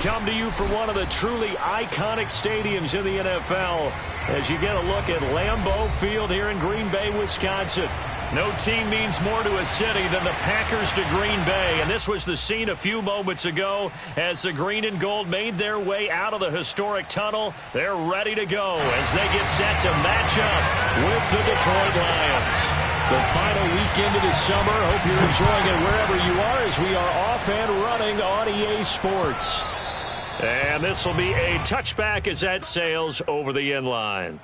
come to you from one of the truly iconic stadiums in the NFL as you get a look at Lambeau Field here in Green Bay, Wisconsin. No team means more to a city than the Packers to Green Bay, and this was the scene a few moments ago as the green and gold made their way out of the historic tunnel. They're ready to go as they get set to match up with the Detroit Lions. The final weekend of the summer. Hope you're enjoying it wherever you are as we are off and running on EA Sports. And this will be a touchback as that sails over the end line.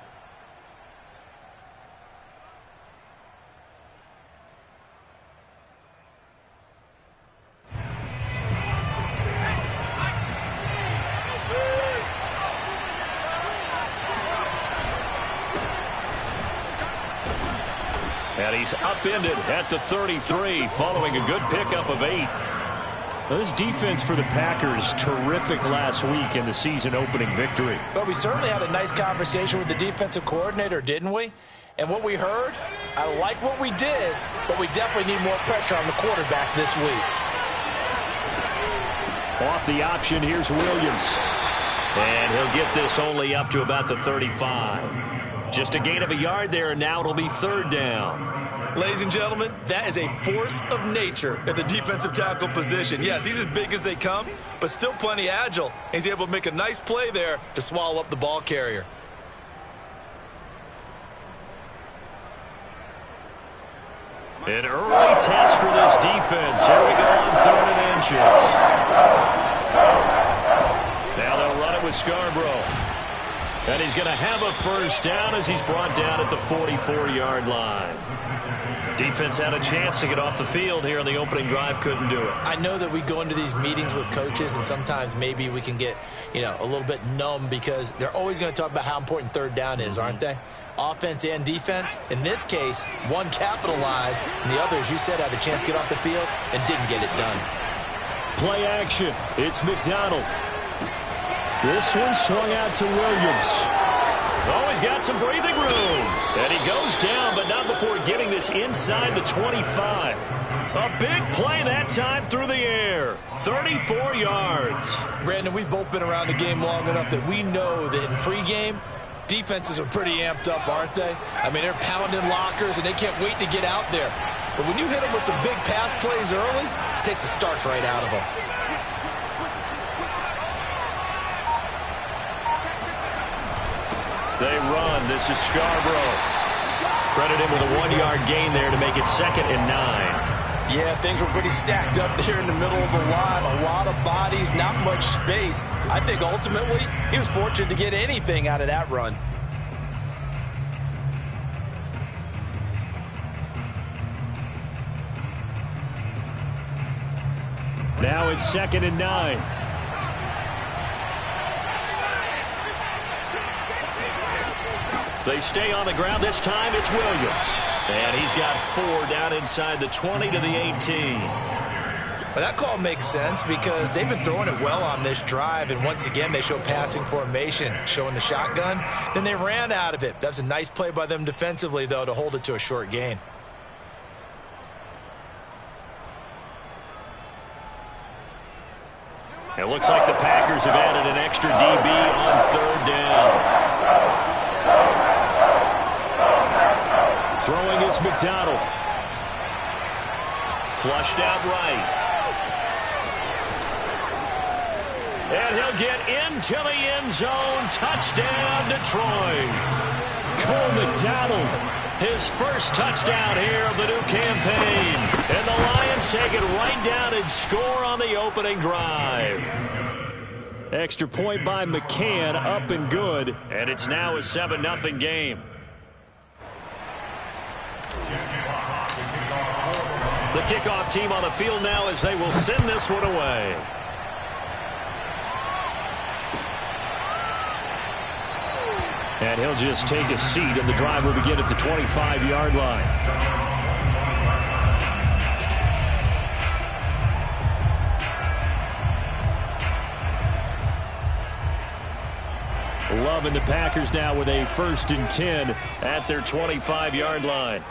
And he's upended at the 33 following a good pickup of 8. Well, this defense for the Packers, terrific last week in the season-opening victory. But we certainly had a nice conversation with the defensive coordinator, didn't we? And what we heard, I like what we did, but we definitely need more pressure on the quarterback this week. Off the option, here's Williams. And he'll get this only up to about the 35. Just a gain of a yard there, and now it'll be 3rd down. Ladies and gentlemen, that is a force of nature at the defensive tackle position. Yes, he's as big as they come, but still plenty agile. He's able to make a nice play there to swallow up the ball carrier. An early test for this defense. Here we go on 3rd and inches. Now they'll run it with Scarborough. And he's going to have a 1st down as he's brought down at the 44-yard line. Defense had a chance to get off the field here on the opening drive, couldn't do it. I know that we go into these meetings with coaches, and sometimes maybe we can get, a little bit numb because they're always going to talk about how important 3rd down is, aren't they? Offense and defense. In this case, one capitalized, and the other, as you said, had a chance to get off the field and didn't get it done. Play action. It's McDonald. This one swung out to Williams. Oh, he's got some breathing room. And he goes down, but not before getting this inside the 25. A big play that time through the air. 34 yards. Brandon, we've both been around the game long enough that we know that in pregame, defenses are pretty amped up, aren't they? I mean, they're pounding lockers, and they can't wait to get out there. But when you hit them with some big pass plays early, it takes the starch right out of them. They run. This is Scarborough. Credit him with a 1-yard gain there to make it 2nd and 9. Yeah, things were pretty stacked up there in the middle of the line. A lot of bodies, not much space. I think ultimately he was fortunate to get anything out of that run. Now it's 2nd and 9. They stay on the ground. This time it's Williams. And he's got 4 down inside the 20 to the 18. Well, that call makes sense because they've been throwing it well on this drive. And once again, they show passing formation, showing the shotgun. Then they ran out of it. That's a nice play by them defensively, though, to hold it to a short gain. It looks like the Packers have added an extra DB on 3rd down. Throwing is McDonald. Flushed out right. And he'll get into the end zone. Touchdown, Detroit. Cole McDonald, his first touchdown here of the new campaign. And the Lions take it right down and score on the opening drive. Extra point by McCann, up and good. And it's now a 7-0 game. The kickoff team on the field now as they will send this one away. And he'll just take a seat, and the drive will begin at the 25-yard line. Love and the Packers now with a 1st and 10 at their 25-yard line.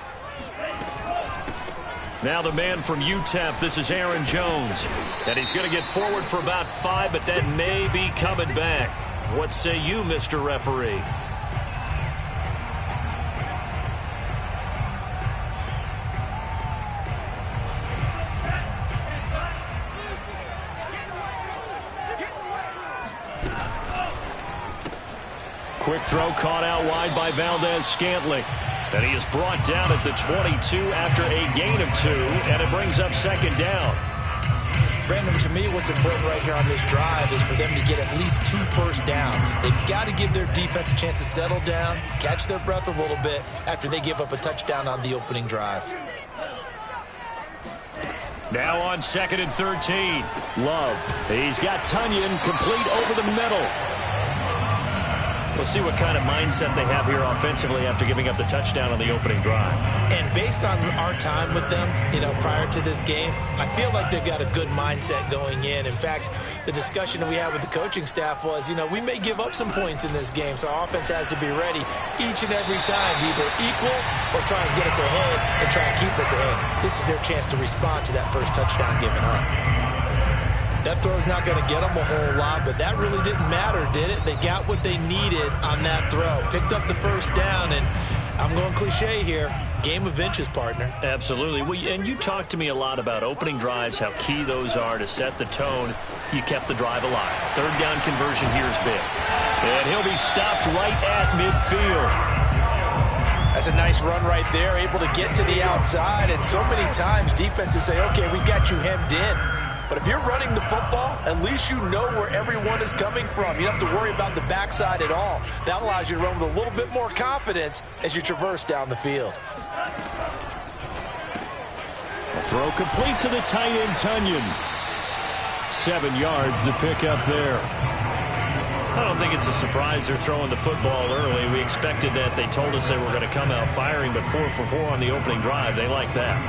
Now the man from UTEP, this is Aaron Jones. And he's going to get forward for about 5, but that may be coming back. What say you, Mr. Referee? Quick throw caught out wide by Valdez-Scantling. And he is brought down at the 22 after a gain of 2, and it brings up second down. Brandon, to me, what's important right here on this drive is for them to get at least 2 first downs. They've got to give their defense a chance to settle down, catch their breath a little bit after they give up a touchdown on the opening drive. Now on 2nd and 13. Love. He's got Tunyon complete over the middle. We'll see what kind of mindset they have here offensively after giving up the touchdown on the opening drive. And based on our time with them, prior to this game, I feel like they've got a good mindset going in. In fact, the discussion that we had with the coaching staff was, we may give up some points in this game, so our offense has to be ready each and every time to either equal or try and get us ahead and try and keep us ahead. This is their chance to respond to that first touchdown given up. That throw's not going to get them a whole lot, but that really didn't matter, did it? They got what they needed on that throw. Picked up the first down, and I'm going cliche here. Game of inches, partner. Absolutely. And you talked to me a lot about opening drives, how key those are to set the tone. You kept the drive alive. Third down conversion here is big. And he'll be stopped right at midfield. That's a nice run right there, able to get to the outside. And so many times defenses say, okay, we got you hemmed in. But if you're running the football, at least you know where everyone is coming from. You don't have to worry about the backside at all. That allows you to run with a little bit more confidence as you traverse down the field. A throw complete to the tight end, Tunyon. 7 yards, the pickup there. I don't think it's a surprise they're throwing the football early. We expected that. They told us they were going to come out firing, but 4 for 4 on the opening drive. They like that.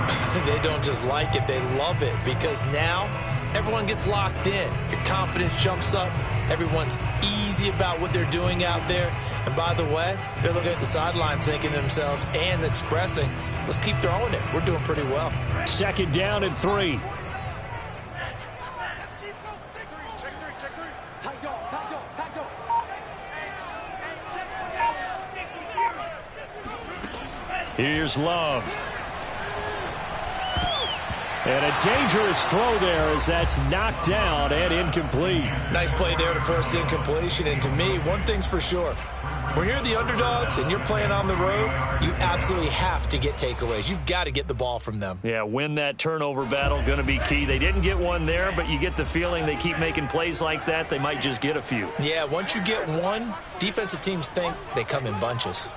They don't just like it, they love it, because now everyone gets locked in. Your confidence jumps up. Everyone's easy about what they're doing out there. And by the way, they're looking at the sideline thinking to themselves and expressing, let's keep throwing it. We're doing pretty well. 2nd down and 3. Here's Love. And a dangerous throw there as that's knocked down and incomplete. Nice play there to force the incompletion. And to me, one thing's for sure. When you're the underdogs and you're playing on the road, you absolutely have to get takeaways. You've got to get the ball from them. Yeah, win that turnover battle, going to be key. They didn't get one there, but you get the feeling they keep making plays like that, they might just get a few. Yeah, once you get one, defensive teams think they come in bunches.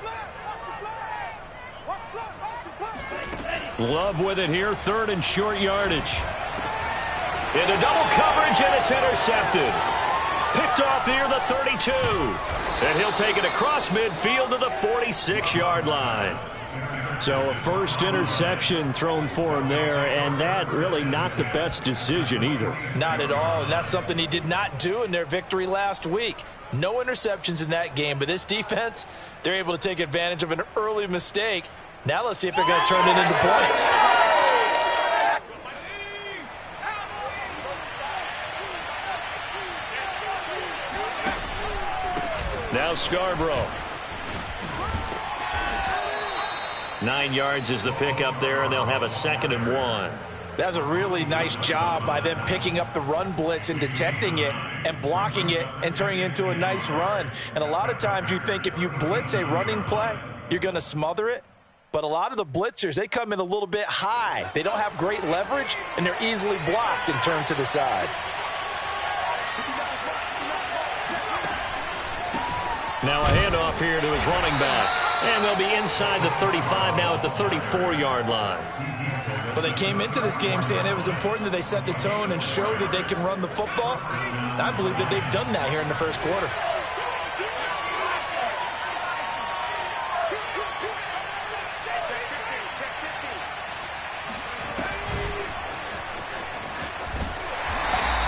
Love with it here, 3rd and short yardage. Into double coverage, and it's intercepted. Picked off near the 32. And he'll take it across midfield to the 46-yard line. So a first interception thrown for him there, and that really not the best decision either. Not at all, and that's something he did not do in their victory last week. No interceptions in that game, but this defense, they're able to take advantage of an early mistake. Now let's see if they're going to turn it into points. Now Scarborough. 9 yards is the pickup there, and they'll have a 2nd and 1. That's a really nice job by them picking up the run blitz and detecting it and blocking it and turning it into a nice run. And a lot of times you think if you blitz a running play, you're going to smother it. But a lot of the blitzers, they come in a little bit high. They don't have great leverage, and they're easily blocked and turned to the side. Now a handoff here to his running back. And they'll be inside the 35 now at the 34-yard line. Well, they came into this game saying it was important that they set the tone and show that they can run the football. And I believe that they've done that here in the first quarter.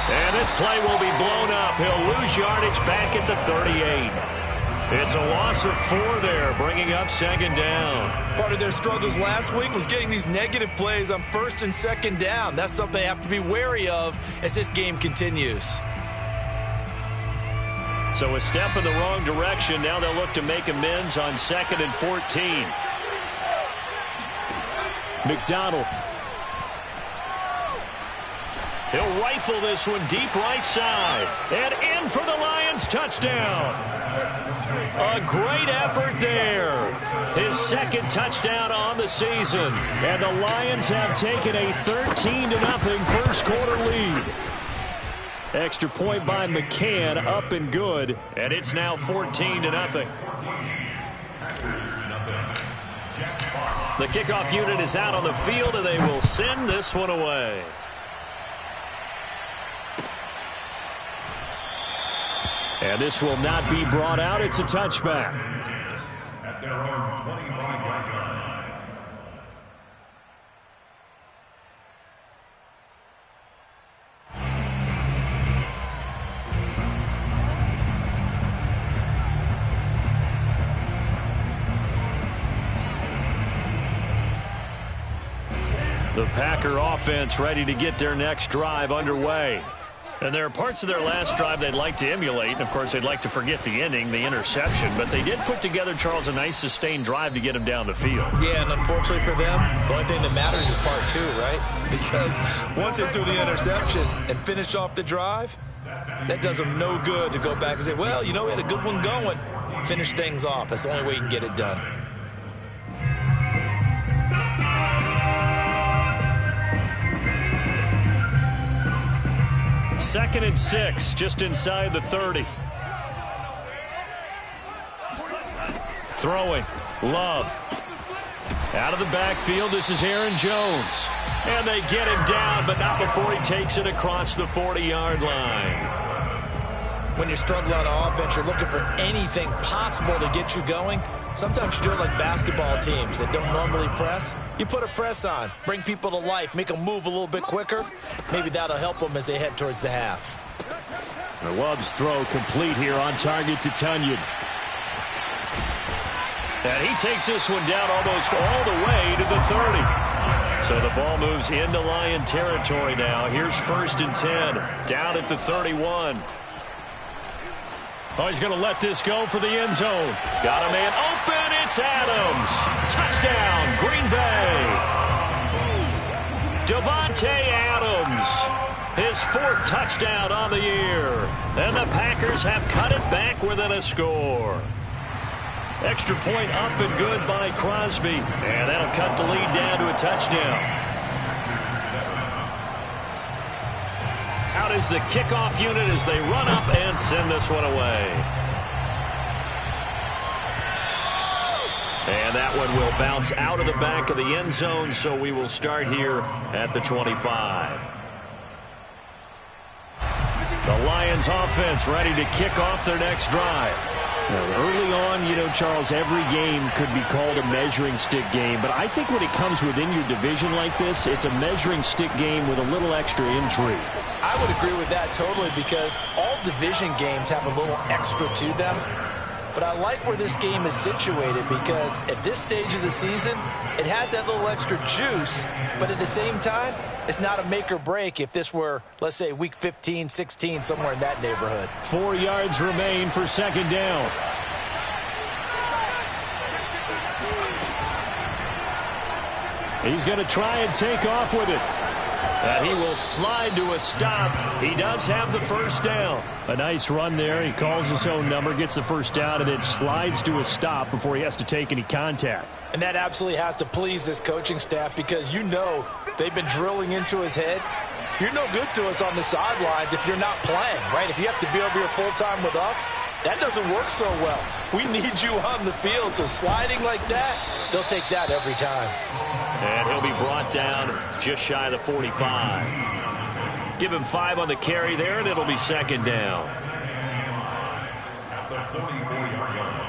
And this play will be blown up. He'll lose yardage back at the 38. It's a loss of 4 there, bringing up second down. Part of their struggles last week was getting these negative plays on first and second down. That's something they have to be wary of as this game continues. So a step in the wrong direction. Now they'll look to make amends on 2nd and 14. McDonald. He'll rifle this one deep right side. And in for the Lions touchdown. A great effort there. His 2nd touchdown on the season. And the Lions have taken a 13-0 first quarter lead. Extra point by McCann, up and good. And it's now 14-0. The kickoff unit is out on the field, and they will send this one away. And this will not be brought out. It's a touchback. At their own 25-yard line. The Packer offense ready to get their next drive underway. And there are parts of their last drive they'd like to emulate. And, of course, they'd like to forget the ending, the interception. But they did put together, Charles, a nice sustained drive to get him down the field. Yeah, and unfortunately for them, the only thing that matters is part 2, right? Because once they do the interception and finish off the drive, that does them no good to go back and say, well, you know, we had a good one going. Finish things off. That's the only way you can get it done. Second and 6, just inside the 30. Throwing. Love. Out of the backfield, this is Aaron Jones. And they get him down, but not before he takes it across the 40-yard line. When you're struggling on offense, you're looking for anything possible to get you going. Sometimes you do it like basketball teams that don't normally press. You put a press on, bring people to life, make them move a little bit quicker. Maybe that'll help them as they head towards the half. Love's throw complete here on target to Tunyon. And he takes this one down almost all the way to the 30. So the ball moves into Lion territory now. Here's 1st and 10, down at the 31. Oh, he's going to let this go for the end zone. Got a man open. It's Adams. Touchdown, Green Bay. Davante Adams. His 4th touchdown on the year. And the Packers have cut it back within a score. Extra point up and good by Crosby. And that'll cut the lead down to a touchdown. Out is the kickoff unit as they run up and send this one away. And that one will bounce out of the back of the end zone, so we will start here at the 25. The Lions offense ready to kick off their next drive. Now, early on, you know, Charles, every game could be called a measuring stick game. But I think when it comes within your division like this, it's a measuring stick game with a little extra intrigue. I would agree with that totally because all division games have a little extra to them. But I like where this game is situated because at this stage of the season, it has that little extra juice. But at the same time, it's not a make or break if this were, let's say, week 15, 16, somewhere in that neighborhood. 4 yards remain for second down. He's going to try and take off with it. And he will slide to a stop. He does have the first down. A nice run there. He calls his own number, gets the first down, and then slides to a stop before he has to take any contact. And that absolutely has to please this coaching staff because you know they've been drilling into his head. You're no good to us on the sidelines if you're not playing, right? If you have to be over here full-time with us, that doesn't work so well. We need you on the field, so sliding like that, they'll take that every time. And he'll be brought down just shy of the 45. Give him 5 on the carry there, and it'll be second down. At the 44-yard line.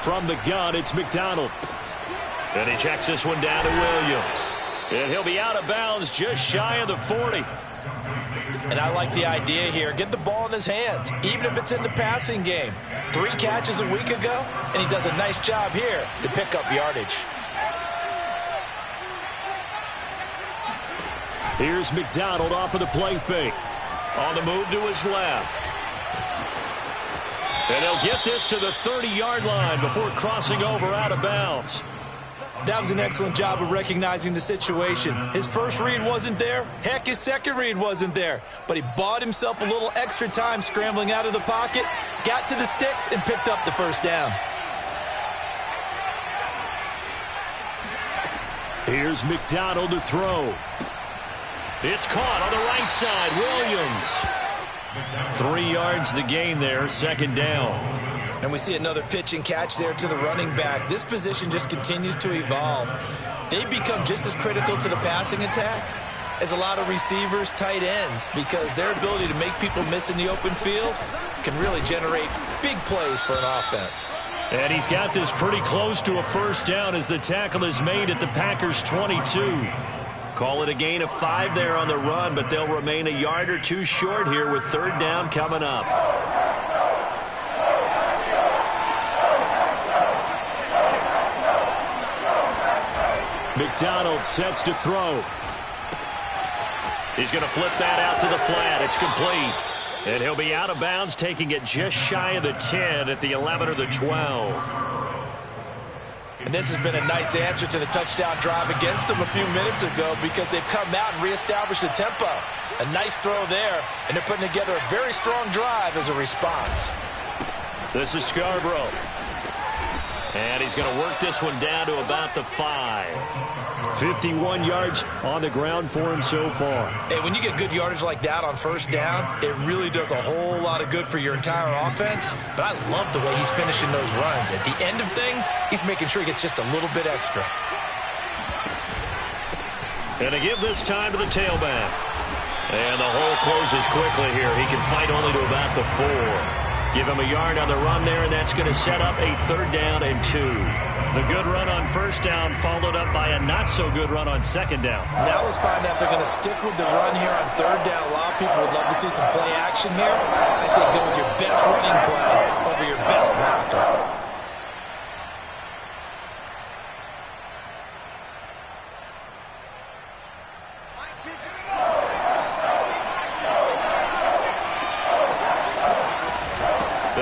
From the gun, it's McDonald. And he checks this one down to Williams. And he'll be out of bounds just shy of the 40. And I like the idea here. Get the ball in his hands, even if it's in the passing game. 3 catches a week ago, and he does a nice job here to pick up yardage. Here's McDonald off of the play fake. On the move to his left. And he'll get this to the 30-yard line before crossing over out of bounds. That was an excellent job of recognizing the situation. His first read wasn't there. Heck, his second read wasn't there. But he bought himself a little extra time scrambling out of the pocket, got to the sticks, and picked up the first down. Here's McDonald to throw. It's caught on the right side. Williams. 3 yards the gain there, second down. And we see another pitch and catch there to the running back. This position just continues to evolve. They become just as critical to the passing attack as a lot of receivers, tight ends, because their ability to make people miss in the open field can really generate big plays for an offense. And he's got this pretty close to a first down as the tackle is made at the Packers' 22. Call it a gain of 5 there on the run, but they'll remain a yard or 2 short here with third down coming up. McDonald sets to throw. He's going to flip that out to the flat. It's complete. And he'll be out of bounds, taking it just shy of the 10 at the 11 or the 12. And this has been a nice answer to the touchdown drive against them a few minutes ago because they've come out and reestablished the tempo. A nice throw there, and they're putting together a very strong drive as a response. This is Scarborough. And he's going to work this one down to about the 5. 51 yards on the ground for him so far. Hey, when you get good yardage like that on first down, it really does a whole lot of good for your entire offense. But I love the way he's finishing those runs. At the end of things, he's making sure he gets just a little bit extra. And to give this time to the tailback. And the hole closes quickly here. He can fight only to about the 4. Give him a yard on the run there, and that's going to set up a third down and 2. The good run on first down followed up by a not-so-good run on second down. Now let's find out if they're going to stick with the run here on third down. A lot of people would love to see some play action here. I say go with your best running play over your best blocker.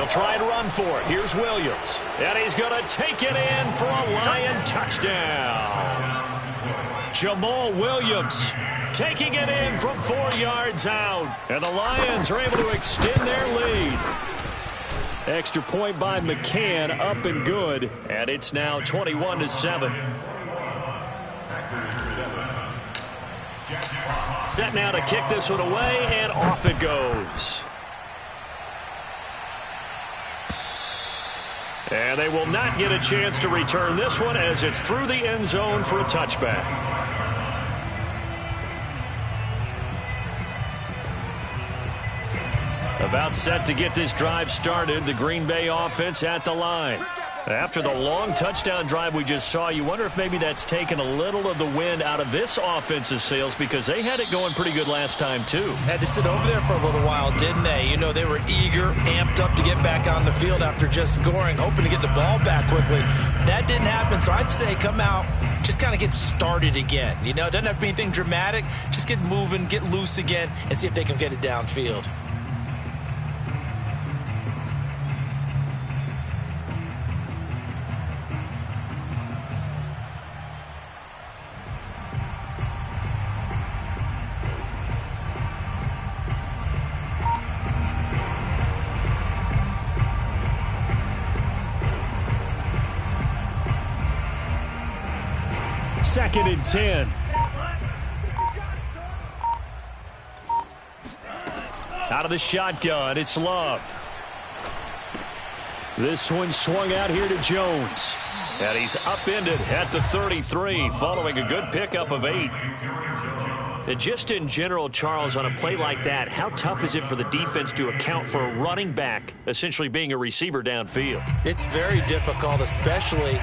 Try and run for it. Here's Williams. And he's going to take it in for a Lion touchdown. Jamal Williams taking it in from 4 yards out. And the Lions are able to extend their lead. Extra point by McCann, up and good. And it's now 21-7. Set now to kick this one away, and off it goes. And they will not get a chance to return this one as it's through the end zone for a touchback. About set to get this drive started, the Green Bay offense at the line. After the long touchdown drive we just saw, you wonder if maybe that's taken a little of the wind out of this offense's sails because they had it going pretty good last time, too. Had to sit over there for a little while, didn't they? You know, they were eager, amped up to get back on the field after just scoring, hoping to get the ball back quickly. That didn't happen, so I'd say come out, just kind of get started again. You know, it doesn't have to be anything dramatic. Just get moving, get loose again, and see if they can get it downfield. Second and 10. Out of the shotgun, it's Love. This one swung out here to Jones. And he's upended at the 33 following a good pickup of 8. And just in general, Charles, on a play like that, how tough is it for the defense to account for a running back essentially being a receiver downfield? It's very difficult, especially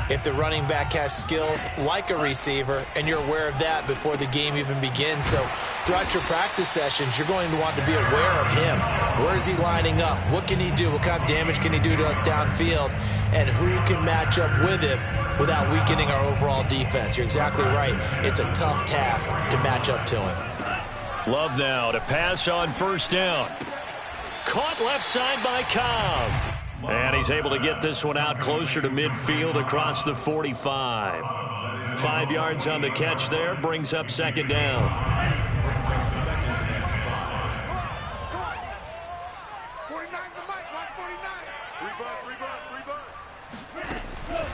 if the running back has skills like a receiver, and you're aware of that before the game even begins. So throughout your practice sessions, you're going to want to be aware of him. Where is he lining up? What can he do? What kind of damage can he do to us downfield? And who can match up with him without weakening our overall defense? You're exactly right. It's a tough task to match up to him. Love now to pass on first down. Caught left side by Cobb. And he's able to get this one out closer to midfield across the 45. 5 yards on the catch there, brings up second down.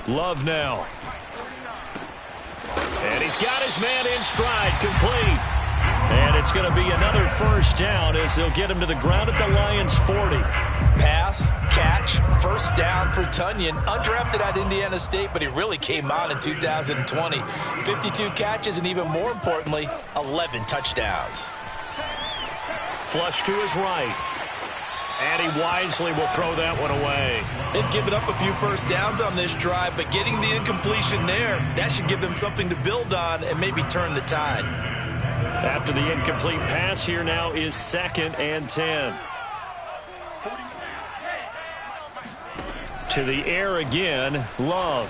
Love now. And he's got his man in stride, complete. And it's going to be another first down as they'll get him to the ground at the Lions' 40. Pass, catch, first down for Tunyon. Undrafted at Indiana State, but he really came on in 2020. 52 catches, and even more importantly, 11 touchdowns. Flush to his right. And he wisely will throw that one away. They've given up a few first downs on this drive, but getting the incompletion there, that should give them something to build on and maybe turn the tide. After the incomplete pass, here now is 2nd and 10. To the air again, Love.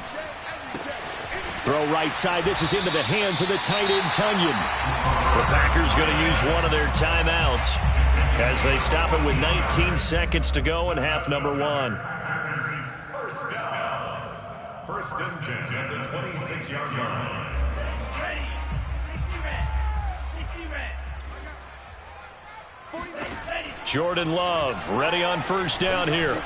Throw right side. This is into the hands of the tight end, Tunyon. The Packers going to use one of their timeouts as they stop it with 19 seconds to go in half number 1. First down. 1st and 10 at the 26-yard line. Jordan Love ready on first down here.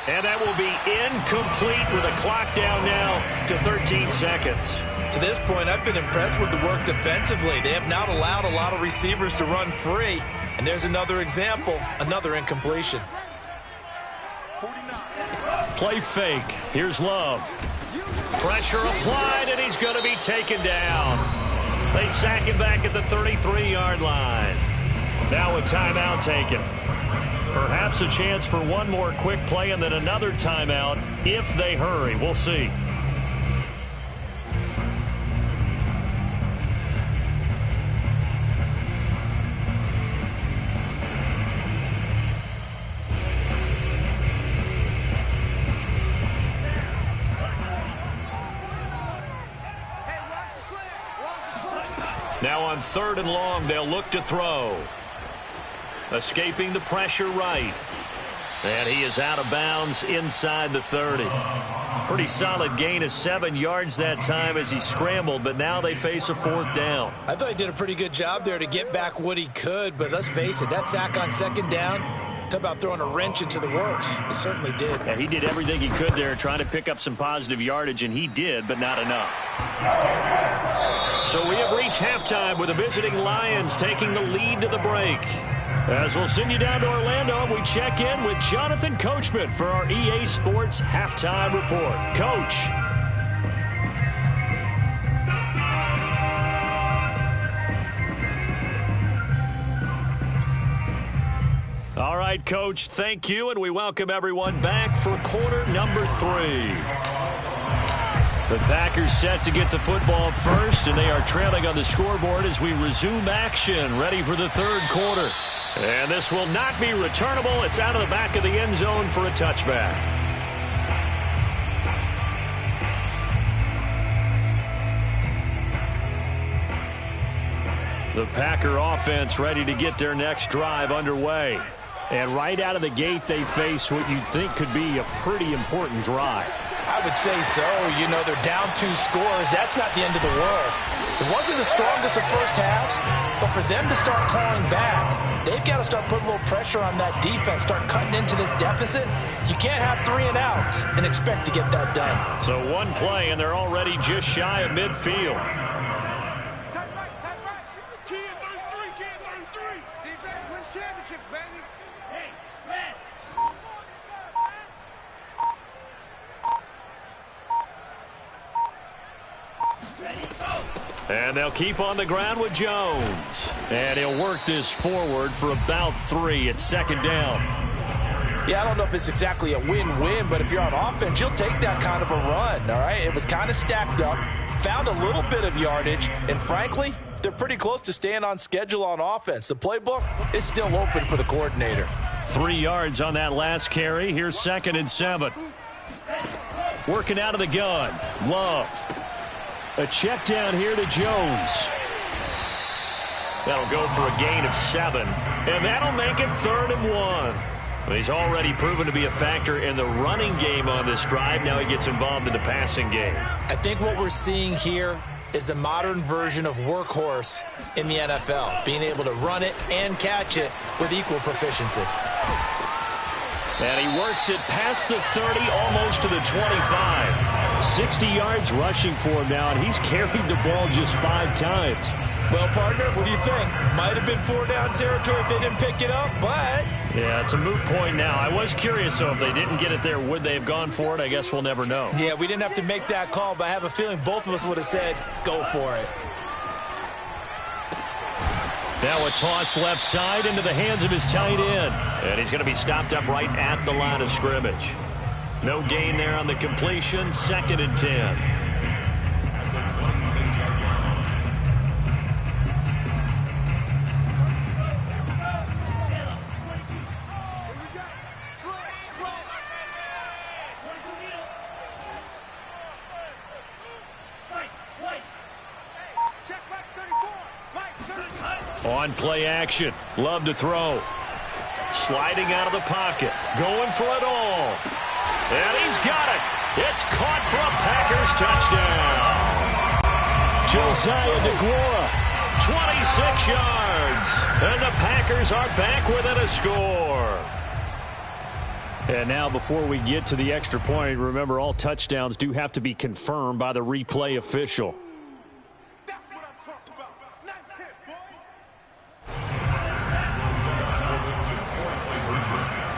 And that will be incomplete with a clock down now to 13 seconds. To this point, I've been impressed with the work defensively. They have not allowed a lot of receivers to run free. And there's another example, another incompletion. Play fake. Here's Love. Pressure applied, and he's going to be taken down. They sack him back at the 33-yard line. Now a timeout taken. Perhaps a chance for one more quick play and then another timeout if they hurry. We'll see. Now on 3rd and long, they'll look to throw. Escaping the pressure right. And he is out of bounds inside the 30. Pretty solid gain of 7 yards that time as he scrambled, but now they face a 4th down. I thought he did a pretty good job there to get back what he could, but let's face it, that sack on 2nd down, talk about throwing a wrench into the works. It certainly did. Yeah, he did everything he could there trying to pick up some positive yardage, and he did, but not enough. So we have reached halftime with the visiting Lions taking the lead to the break. As we'll send you down to Orlando, we check in with Jonathan Coachman for our EA Sports Halftime Report. Coach. All right, Coach, thank you, and we welcome everyone back for quarter number 3. The Packers set to get the football first, and they are trailing on the scoreboard as we resume action, ready for the 3rd quarter. And this will not be returnable. It's out of the back of the end zone for a touchback. The Packer offense ready to get their next drive underway. And right out of the gate, they face what you'd think could be a pretty important drive. I would say so. You know, they're down 2 scores. That's not the end of the world. It wasn't the strongest of first halves, but for them to start clawing back, they've got to start putting a little pressure on that defense, start cutting into this deficit. You can't have 3 and outs and expect to get that done. So one play, and they're already just shy of midfield. And they'll keep on the ground with Jones. And he'll work this forward for about 3 at second down. Yeah, I don't know if it's exactly a win-win, but if you're on offense, you'll take that kind of a run, all right? It was kind of stacked up, found a little bit of yardage, and frankly, they're pretty close to staying on schedule on offense. The playbook is still open for the coordinator. 3 yards on that last carry. Here's 2nd and 7. Working out of the gun. Love. A check down here to Jones. That'll go for a gain of 7. And that'll make it 3rd and 1. Well, he's already proven to be a factor in the running game on this drive. Now he gets involved in the passing game. I think what we're seeing here is the modern version of workhorse in the NFL, being able to run it and catch it with equal proficiency. And he works it past the 30, almost to the 25. 60 yards rushing for him now, and he's carried the ball just 5 times. Well, partner, what do you think? Might have been 4-down territory if they didn't pick it up, but... Yeah, it's a moot point now. I was curious, though, if they didn't get it there, would they have gone for it? I guess we'll never know. Yeah, we didn't have to make that call, but I have a feeling both of us would have said, go for it. Now a toss left side into the hands of his tight end. And he's going to be stopped up right at the line of scrimmage. No gain there on the completion. 2nd and 10. On play action. Love to throw. Sliding out of the pocket. Going for it all. And he's got it. It's caught for a Packers touchdown. Josiah DeGuara, 26 yards. And the Packers are back within a score. And now before we get to the extra point, remember all touchdowns do have to be confirmed by the replay official.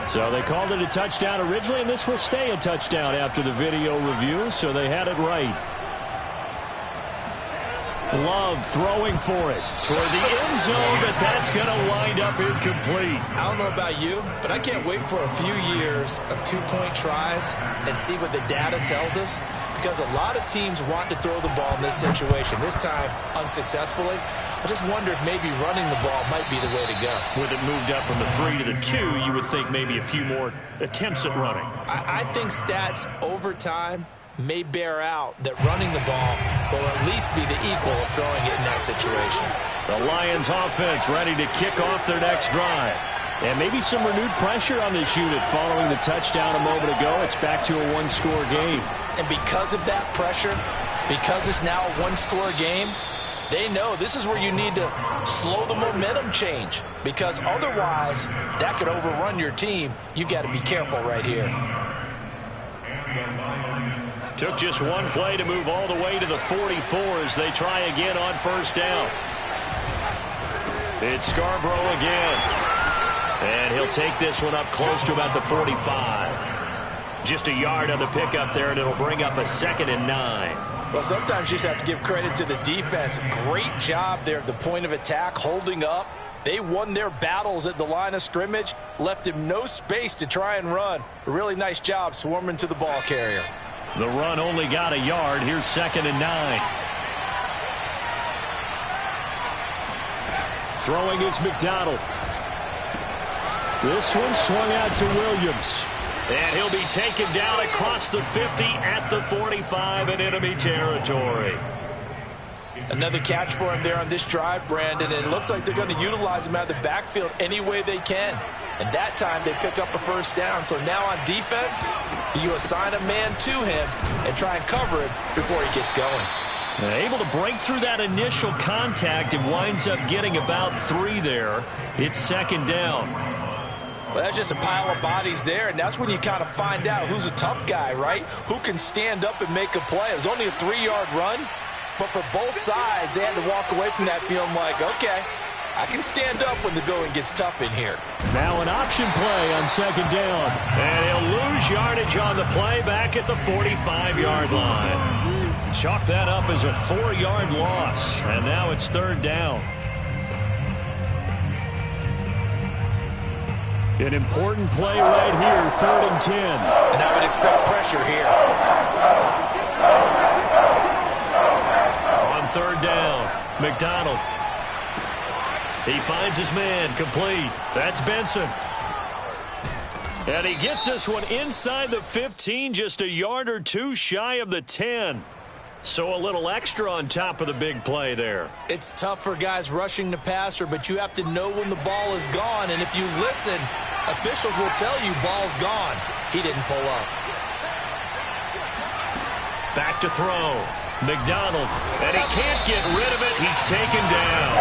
So they called it a touchdown originally, and this will stay a touchdown after the video review, so they had it right. Love throwing for it toward the end zone, but that's going to wind up incomplete. I don't know about you, but I can't wait for a few years of 2-point tries and see what the data tells us, because a lot of teams want to throw the ball in this situation, this time unsuccessfully. I just wonder if maybe running the ball might be the way to go. With it moved up from the 3 to the 2, you would think maybe a few more attempts at running. I think stats over time may bear out that running the ball will at least be the equal of throwing it in that situation. The Lions offense ready to kick off their next drive. And maybe some renewed pressure on this unit following the touchdown a moment ago. It's back to a 1-score game. And because of that pressure, because it's now a 1-score game, they know this is where you need to slow the momentum change, because otherwise that could overrun your team. You've got to be careful right here. Took just one play to move all the way to the 44 as they try again on 1st down. It's Scarborough again. And he'll take this one up close to about the 45. Just a yard on the pickup there, and it'll bring up a 2nd and 9. Well, sometimes you just have to give credit to the defense. Great job there at the point of attack, holding up. They won their battles at the line of scrimmage, left him no space to try and run. A really nice job swarming to the ball carrier. The run only got a yard. Here's 2nd and 9. Throwing is McDonald. This one swung out to Williams. And he'll be taken down across the 50 at the 45 in enemy territory. Another catch for him there on this drive, Brandon, and it looks like they're going to utilize him out of the backfield any way they can. And that time they pick up a 1st down. So now on defense, you assign a man to him and try and cover him before he gets going. Able to break through that initial contact and winds up getting about 3 there. It's 2nd down. Well, that's just a pile of bodies there, and that's when you kind of find out who's a tough guy, right? Who can stand up and make a play. It was only a 3-yard run, but for both sides, they had to walk away from that feeling like, okay, I can stand up when the going gets tough in here. Now an option play on 2nd down, and he'll lose yardage on the play back at the 45-yard line. Chalk that up as a 4-yard loss, and now it's third down. An important play right here, 3rd and 10. And I would expect pressure here. On 3rd down, McDonald. He finds his man, complete. That's Benson. And he gets this one inside the 15, just a yard or two shy of the 10. So a little extra on top of the big play there. It's tough for guys rushing the passer, but you have to know when the ball is gone. And if you listen, officials will tell you ball's gone. He didn't pull up. Back to throw. McDonald. And he can't get rid of it. He's taken down.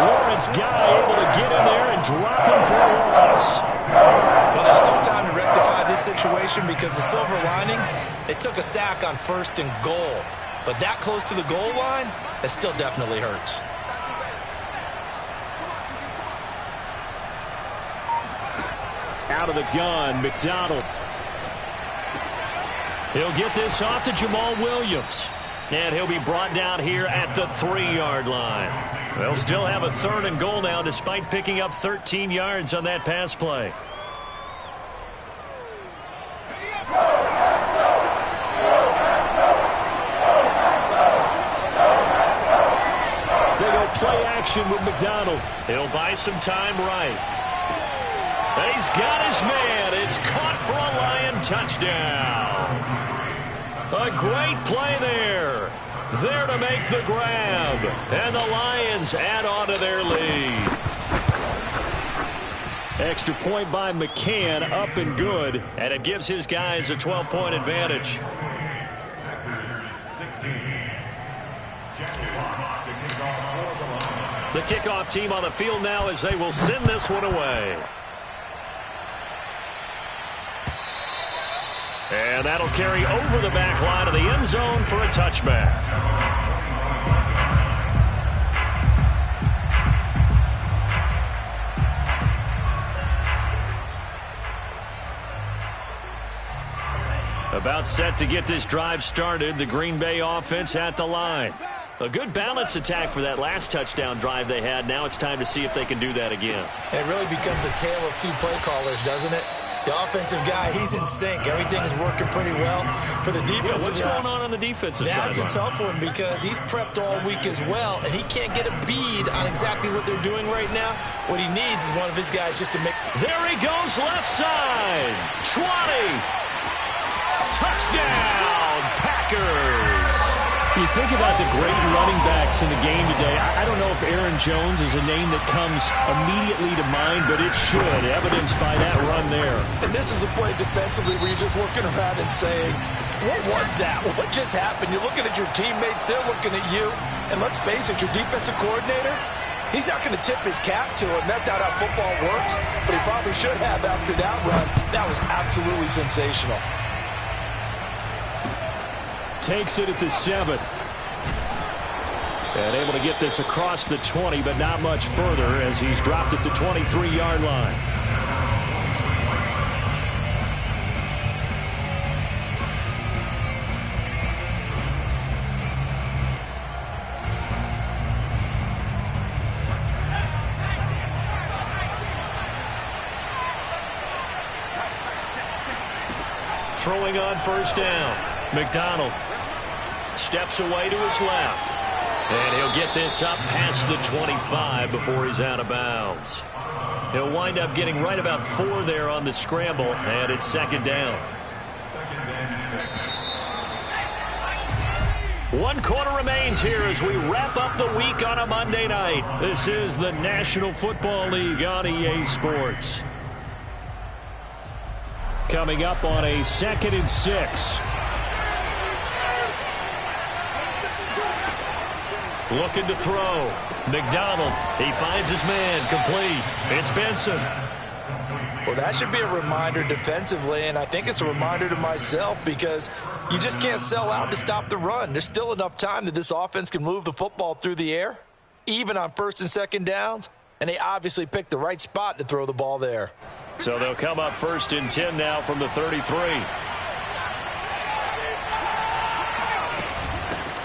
Lawrence Guy able to get in there and drop him for a loss. Well, there's still time to rectify this situation because the silver lining, they took a sack on 1st and goal. But that close to the goal line, it still definitely hurts. Out of the gun, McDonald. He'll get this off to Jamal Williams. And he'll be brought down here at the 3-yard line. They'll still have a 3rd and goal now despite picking up 13 yards on that pass play. They go play action with McDonald. He'll buy some time right. And he's got his man. It's caught for a Lion touchdown. A great play there. There to make the grab. And the Lions add on to their lead. Extra point by McCann, up and good. And it gives his guys a 12-point advantage. The kickoff team on the field now as they will send this one away. And that'll carry over the back line of the end zone for a touchback. About set to get this drive started, the Green Bay offense at the line. A good balance attack for that last touchdown drive they had. Now it's time to see if they can do that again. It really becomes a tale of 2 play callers, doesn't it? The offensive guy, he's in sync. Everything is working pretty well. For the defensive what's going on the defensive side? That's a tough one because he's prepped all week as well, and he can't get a bead on exactly what they're doing right now. What he needs is one of his guys just to make... There he goes, left side. 20. Touchdown, Packers. You think about the great running backs in the game today. I don't know if Aaron Jones is a name that comes immediately to mind, but it should, evidenced by that run there. And this is a play defensively where you're just looking around and saying, what was that? What just happened? You're looking at your teammates, they're looking at you. And let's face it, your defensive coordinator, he's not going to tip his cap to him. That's not how football works, but he probably should have after that run. That was absolutely sensational. Takes it at the 7. And able to get this across the 20, but not much further as he's dropped at the 23-yard line. Throwing on 1st down. McDonald steps away to his left. And he'll get this up past the 25 before he's out of bounds. He'll wind up getting right about 4 there on the scramble, and it's 2nd down. 1 quarter remains here as we wrap up the week on a Monday night. This is the National Football League on EA Sports. Coming up on a 2nd and 6. Looking to throw. McDonald. He finds his man. Complete. It's Benson. Well, that should be a reminder defensively, and I think it's a reminder to myself because you just can't sell out to stop the run. There's still enough time that this offense can move the football through the air, even on 1st and 2nd downs, and they obviously picked the right spot to throw the ball there. So they'll come up 1st and 10 now from the 33.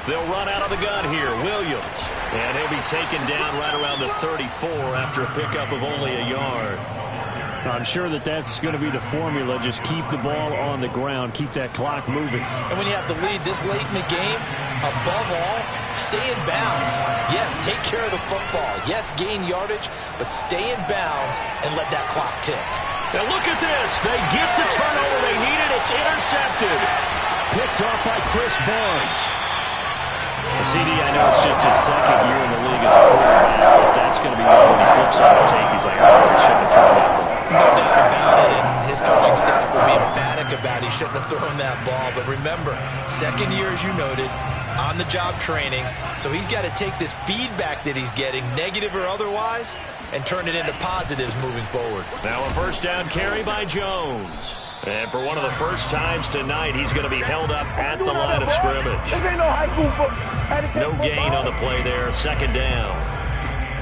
They'll run out of the gun here. Williams. And he'll be taken down right around the 34 after a pickup of only a yard. I'm sure that's going to be the formula. Just keep the ball on the ground. Keep that clock moving. And when you have the lead this late in the game, above all, stay in bounds. Yes, take care of the football. Yes, gain yardage, but stay in bounds and let that clock tick. Now look at this. They get the turnover they needed. It's intercepted. Picked off by Chris Barnes. CD, I know it's just his second year in the league as a quarterback, but that's going to be one when he flips on the tape. He's like, oh, he shouldn't have thrown that ball. No doubt about it, and his coaching staff will be emphatic about he shouldn't have thrown that ball. But remember, second year, as you noted, on-the-job training, so he's got to take this feedback that he's getting, negative or otherwise, and turn it into positives moving forward. Now a first down carry by Jones. And for one of the first times tonight, he's going to be held up at the line of scrimmage. This ain't no high school football. No gain on the play there. Second down.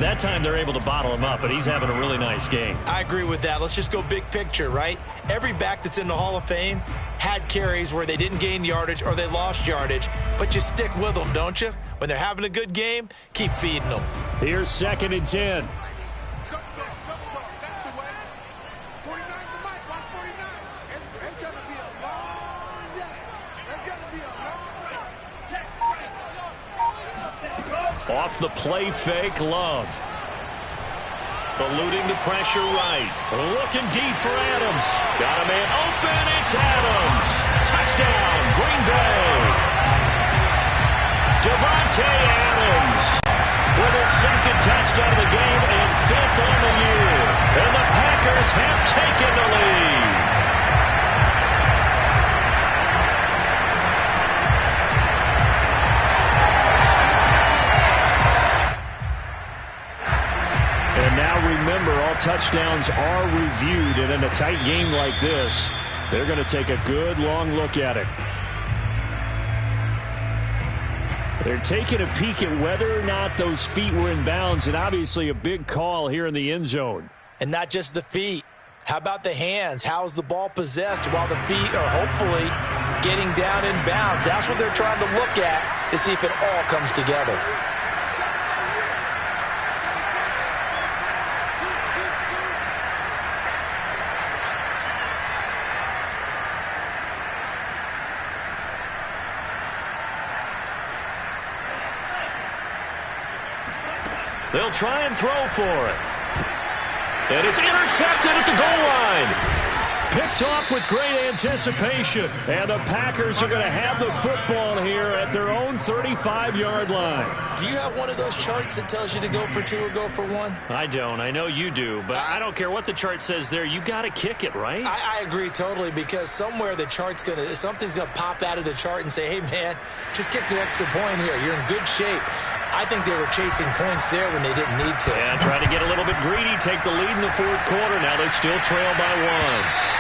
That time they're able to bottle him up, but he's having a really nice game. I agree with that. Let's just go big picture, right? Every back that's in the Hall of Fame had carries where they didn't gain yardage or they lost yardage, but you stick with them, don't you? When they're having a good game, keep feeding them. Here's 2nd and 10. Off the play fake, Love. Eluding the pressure right. Looking deep for Adams. Got a man open. It's Adams. Touchdown, Green Bay. Devontae Adams with his second touchdown of the game and 5th on the year. And the Packers have taken the lead. And now remember, all touchdowns are reviewed, and in a tight game like this, they're going to take a good long look at it. They're taking a peek at whether or not those feet were in bounds, and obviously a big call here in the end zone. And not just the feet. How about the hands? How's the ball possessed while the feet are hopefully getting down in bounds? That's what they're trying to look at to see if it all comes together. They'll try and throw for it. And it's intercepted at the goal line. Picked off with great anticipation. And the Packers are going to have the football here at their own 35-yard line. Do you have one of those charts that tells you to go for 2 or go for 1? I don't. I know you do. But I don't care what the chart says there. You got to kick it, right? I agree totally, because somewhere the chart's something's going to pop out of the chart and say, hey, man, just kick the extra point here. You're in good shape. I think they were chasing points there when they didn't need to. And try to get a little bit greedy, take the lead in the 4th quarter. Now they still trail by 1.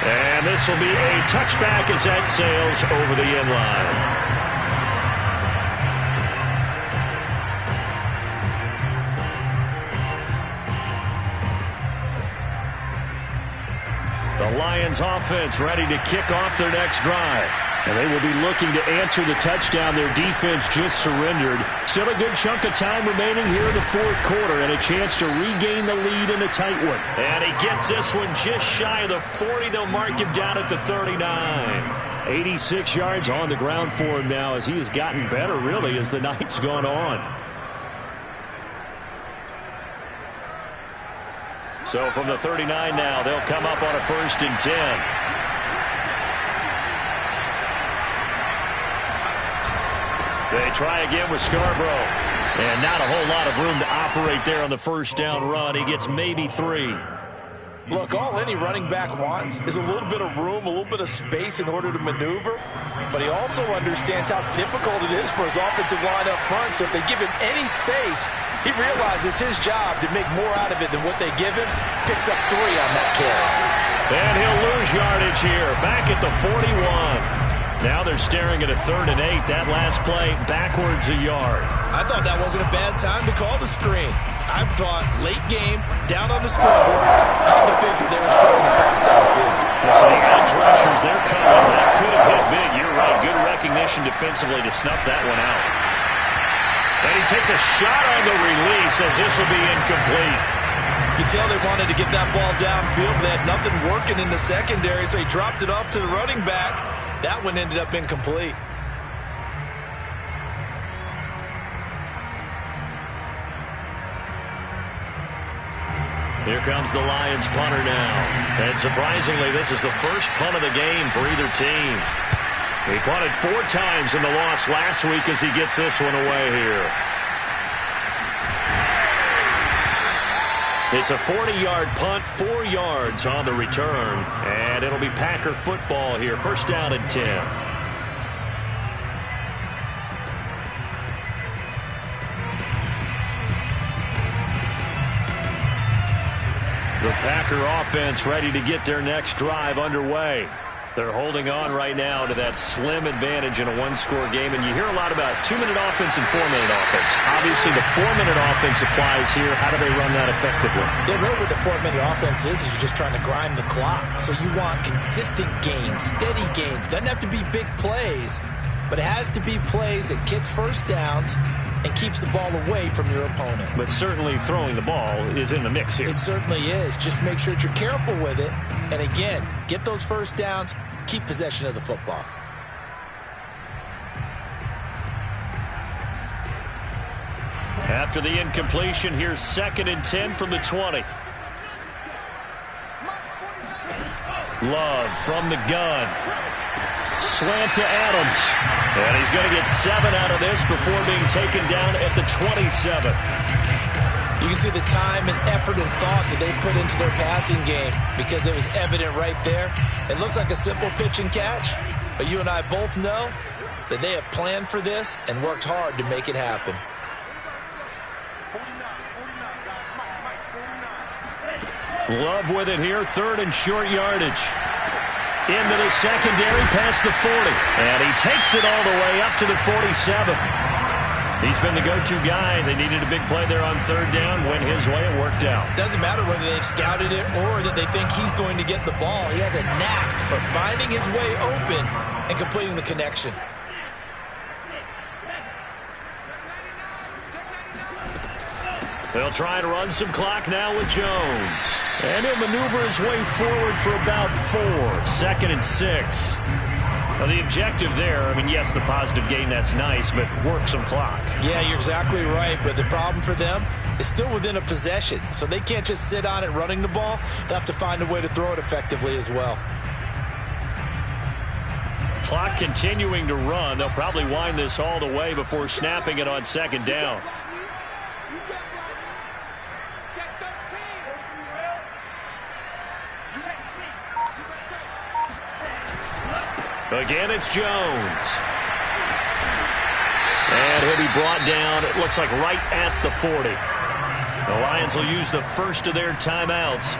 And this will be a touchback as that sails over the end line. The Lions offense ready to kick off their next drive. And they will be looking to answer the touchdown their defense just surrendered. Still a good chunk of time remaining here in the 4th quarter and a chance to regain the lead in a tight one. And he gets this one just shy of the 40. They'll mark him down at the 39. 86 yards on the ground for him now as he has gotten better, really, as the night's gone on. So from the 39 now, they'll come up on a 1st and 10. They try again with Scarborough. And not a whole lot of room to operate there on the 1st down run. He gets maybe 3. Look, all any running back wants is a little bit of room, a little bit of space in order to maneuver. But he also understands how difficult it is for his offensive line up front. So if they give him any space, he realizes his job to make more out of it than what they give him. Picks up 3 on that carry. And he'll lose yardage here, back at the 41. Now they're staring at a 3rd and 8. That last play backwards a yard. I thought that wasn't a bad time to call the screen. I thought late game, down on the scoreboard, had to figure they were expecting a pass downfield. So the edge rushers, they're coming. That could have hit big. You're right. Good recognition defensively to snuff that one out. And he takes a shot on the release as this will be incomplete. You can tell they wanted to get that ball downfield, but they had nothing working in the secondary, so he dropped it off to the running back. That one ended up incomplete. Here comes the Lions punter now. And surprisingly, this is the first punt of the game for either team. He punted 4 times in the loss last week as he gets this one away here. It's a 40-yard punt, 4 yards on the return. And it'll be Packer football here. First down and 10. The Packer offense ready to get their next drive underway. They're holding on right now to that slim advantage in a 1-score game. And you hear a lot about 2-minute offense and 4-minute offense. Obviously, the 4-minute offense applies here. How do they run that effectively? Yeah, really what the 4-minute offense is you're just trying to grind the clock. So you want consistent gains, steady gains. Doesn't have to be big plays, but it has to be plays that gets first downs and keeps the ball away from your opponent. But certainly throwing the ball is in the mix here. It certainly is. Just make sure that you're careful with it. And again, get those first downs, keep possession of the football. After the incompletion, here's 2nd and 10 from the 20. Love from the gun. Slant to Adams. And he's going to get 7 out of this before being taken down at the 27. You can see the time and effort and thought that they put into their passing game because it was evident right there. It looks like a simple pitch and catch, but you and I both know that they have planned for this and worked hard to make it happen. Love with it here, 3rd and short yardage. Into the secondary, past the 40. And he takes it all the way up to the 47. He's been the go-to guy. They needed a big play there on 3rd down. Went his way, it worked out. Doesn't matter whether they've scouted it or that they think he's going to get the ball. He has a knack for finding his way open and completing the connection. They'll try and run some clock now with Jones. And he'll maneuver his way forward for about 4. 2nd and 6. Well, the objective there, I mean, yes, the positive gain, that's nice, but work some clock. Yeah, you're exactly right. But the problem for them is still within a possession. So they can't just sit on it running the ball. They'll have to find a way to throw it effectively as well. Clock continuing to run. They'll probably wind this all the way before snapping it on 2nd down. Again, it's Jones. And he'll be brought down, it looks like right at the 40. The Lions will use the first of their timeouts.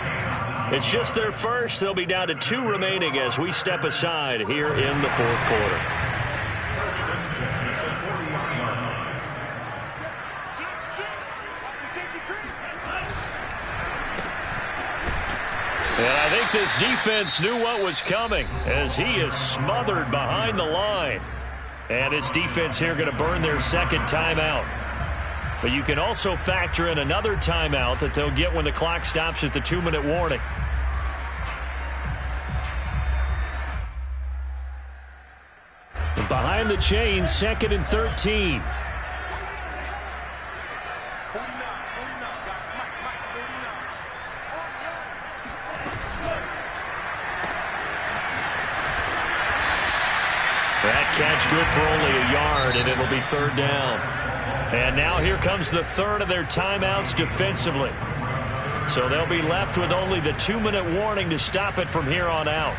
It's just their first. They'll be down to 2 remaining as we step aside here in the 4th quarter. And I think this defense knew what was coming as he is smothered behind the line. And this defense here going to burn their 2nd timeout. But you can also factor in another timeout that they'll get when the clock stops at the 2-minute warning. Behind the chains, 2nd and 13. That catch good for only a yard, and it'll be 3rd down. And now here comes the 3rd of their timeouts defensively. So they'll be left with only the 2-minute warning to stop it from here on out.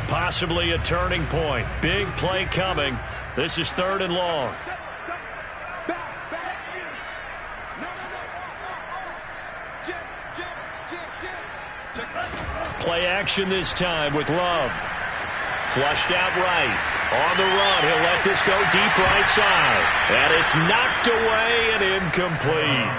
Possibly a turning point. Big play coming. This is 3rd and long. Play action this time with Love. Flushed out right. On the run, he'll let this go deep right side. And it's knocked away and incomplete.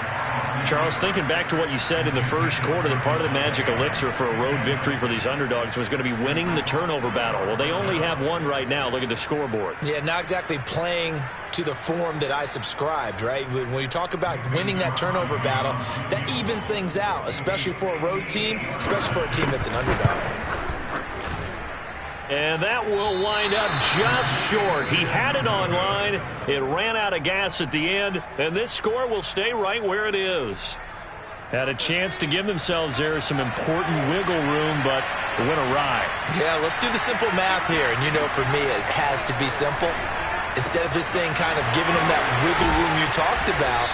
Charles, thinking back to what you said in the first quarter, that part of the magic elixir for a road victory for these underdogs was going to be winning the turnover battle. Well, they only have one right now. Look at the scoreboard. Yeah, not exactly playing to the form that I subscribed, right? When you talk about winning that turnover battle, that evens things out, especially for a road team, especially for a team that's an underdog. And that will wind up just short. He had it online. It ran out of gas at the end, and this score will stay right where it is. Had a chance to give themselves there some important wiggle room, but it went awry. Yeah, let's do the simple math here. And you know, for me, it has to be simple. Instead of this thing kind of giving them that wiggle room you talked about,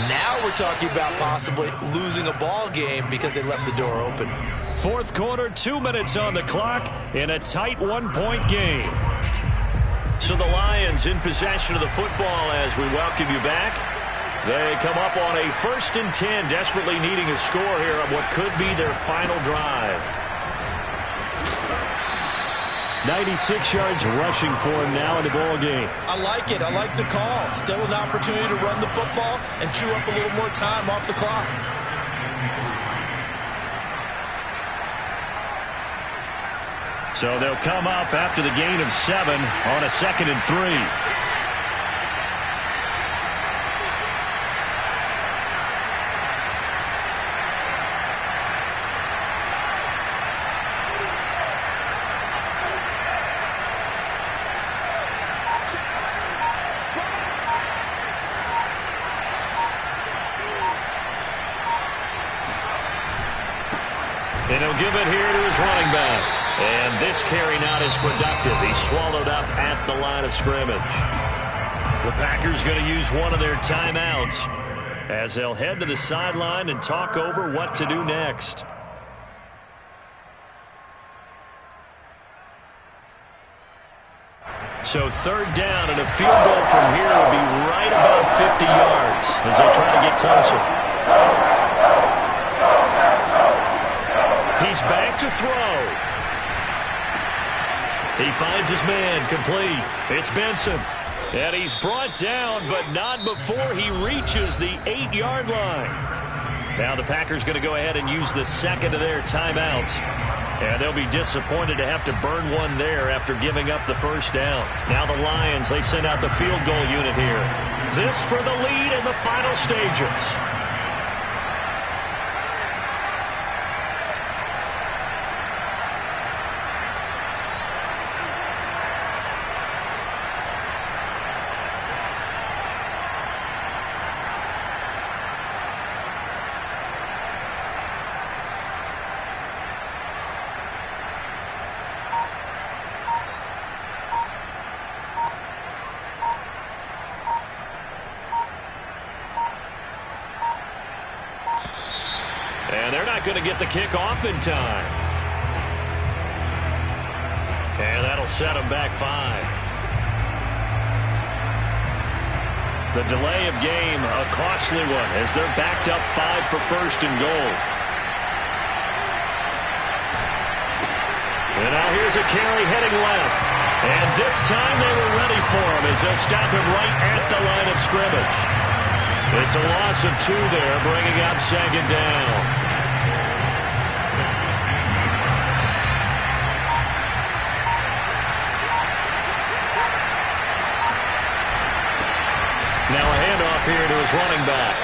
now we're talking about possibly losing a ball game because they left the door open. Fourth quarter, 2 minutes on the clock in a tight one-point game. So the Lions in possession of the football as we welcome you back. They come up on a 1st and 10, desperately needing a score here on what could be their final drive. 96 yards rushing for him now in the ball game. I like it. I like the call. Still an opportunity to run the football and chew up a little more time off the clock. So they'll come up after the gain of 7 on a 2nd and 3. And he'll give it here to his running back. And this carry not as productive. He's swallowed up at the line of scrimmage. The Packers going to use one of their timeouts as they'll head to the sideline and talk over what to do next. So 3rd down and a field goal from here will be right about 50 yards as they try to get closer. He's back to throw. He finds his man complete. It's Benson. And he's brought down, but not before he reaches the 8-yard line. Now the Packers going to go ahead and use the 2nd of their timeouts. And they'll be disappointed to have to burn one there after giving up the 1st down. Now the Lions, they send out the field goal unit here. This for the lead in the final stages. And they're not going to get the kick off in time. And that'll set them back 5. The delay of game, a costly one, as they're backed up 5 for 1st and goal. And now here's a carry heading left. And this time they were ready for him as they'll stop him right at the line of scrimmage. It's a loss of 2 there, bringing up 2nd down. Now a handoff here to his running back.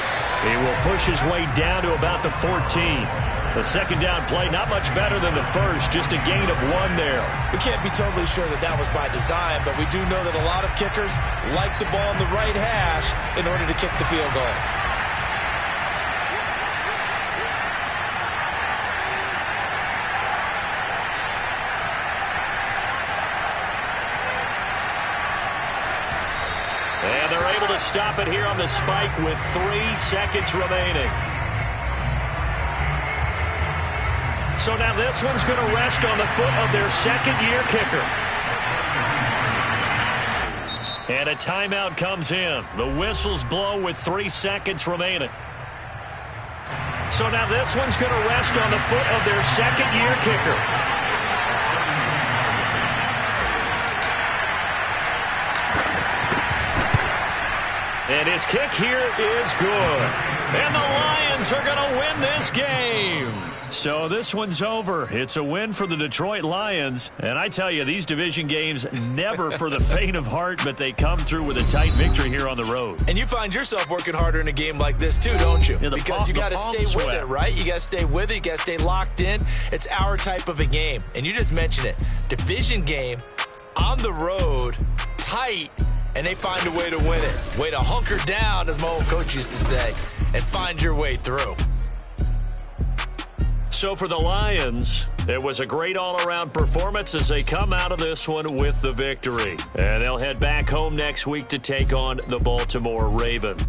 He will push his way down to about the 14. The 2nd down play, not much better than the first, just a gain of 1 there. We can't be totally sure that that was by design, but we do know that a lot of kickers like the ball in the right hash in order to kick the field goal. And they're able to stop it here on the spike with 3 seconds remaining. So now this one's going to rest on the foot of their 2nd-year kicker. And a timeout comes in. The whistles blow with 3 seconds remaining. So now this one's going to rest on the foot of their second-year kicker. And his kick here is good. And the Lions are going to win this game. So this one's over. It's a win for the Detroit Lions. And I tell you, these division games, never for the faint of heart, but they come through with a tight victory here on the road. And you find yourself working harder in a game like this too, don't you? Yeah, because you got to stay with it, right? You got to stay with it. You got to stay locked in. It's our type of a game. And you just mentioned it. Division game, on the road, tight, and they find a way to win it. Way to hunker down, as my old coach used to say, and find your way through. So for the Lions, it was a great all-around performance as they come out of this one with the victory. And they'll head back home next week to take on the Baltimore Ravens.